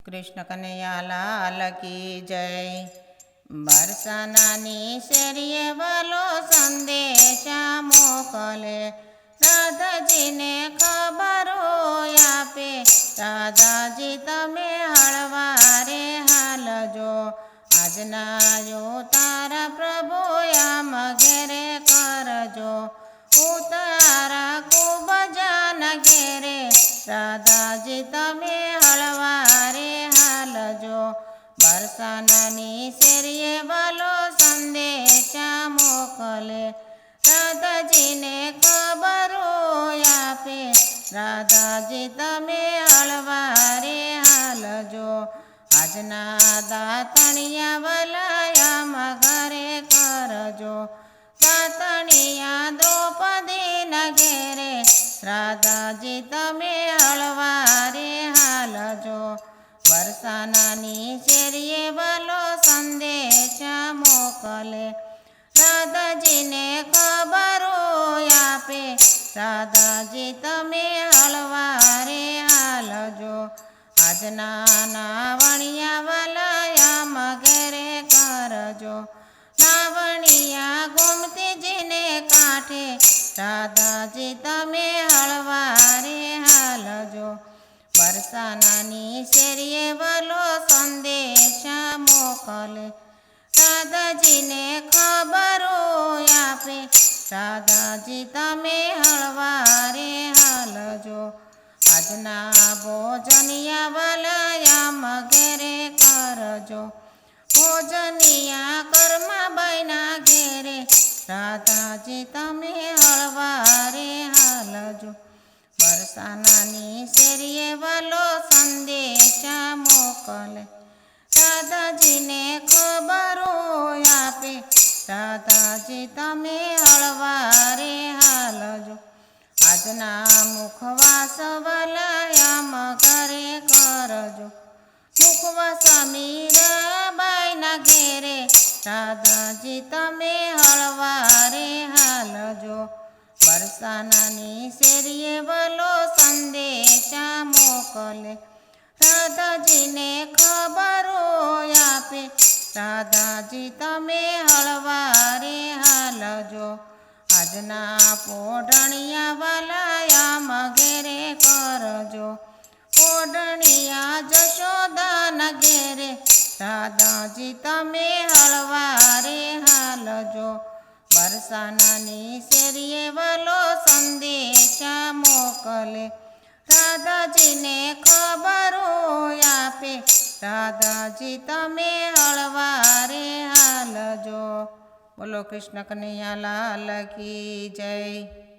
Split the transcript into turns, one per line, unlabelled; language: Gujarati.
કૃષ્ણ કનૈયા લાલ કી જય। બરસાનાની શેરીએ વાલો સંદેશા મોકલે, રાધાજીને ખબરો આપે, રાધાજી તમે હળવારે હાલજો, આજના તારા પ્રભુ આમ ઘેરે કરજો, ઉતારા ખૂબ જાન ઘેરે, રાધાજી તમે હળવારે હાલજો। બરસાનાની શેરીએ વાલો સંદેશા મોકલે, રાધાજીને ખબરો આપે, રાધાજી તમે હળવારે હાલજો, આજના દાતણિયા વલાયામાં ઘરે કરજો, દાતણિયા દ્રૌપદીના ઘેરે, રાધાજી તમે હળવારે હાલજો। બરસાનાની શેરીએ વાલો સંદેશા મોકલે, રાધાજીને ખબરો આપે, રાધાજી તમે હળવારે હાલજો, આજના નાવણિયા વલાયામાં ઘેરે કરજો, નાવણિયા ગોમતીજીને કાંઠે, રાધાજી તમે હળવારે હાલજો। બરસાનાની શેરીએ વાલો સંદેશા મોકલે, રાધાજીને ખબરો આપે, રાધાજી તમે હળવારે હાલજો, આજના ભોજનિયા વલાયામાં ઘેરે કરજો, ભોજનિયા કર્માબાઈના ઘેરે, રાધાજી તમે હળવારે હાલજો। બરસાનાની શેરીએ વાલો સંદેશા મોકલે, રાધાજીને ખબરો આપે, રાધાજી તમે હળવારે હાલજો, આજના મુખવાસ વલાયામાં ઘરે કરજો, મુખવાસ મીરાબાઈના ઘેરે, રાધાજી તમે હળવારે હાલજો। બરસાનાની શેરીએ વાલો સંદેશા મોકલે, રાધાજીને ખબરો આપે, રાધાજી તમે હળવારે હાલજો, આજના પોઢણિયા વલાયામાં ઘેરે કરજો, પોઢણિયા જશોદાના ઘેરે, રાધાજી તમે હળવારે હાલજો। બરસાનાની શેરીએ વાલો સંદેશા મોકલે, રાધાજીને ખબરો આપે, રાધાજી તમે હળવારે હાલજો। બોલો કૃષ્ણ કનૈયા લાલ કી જય।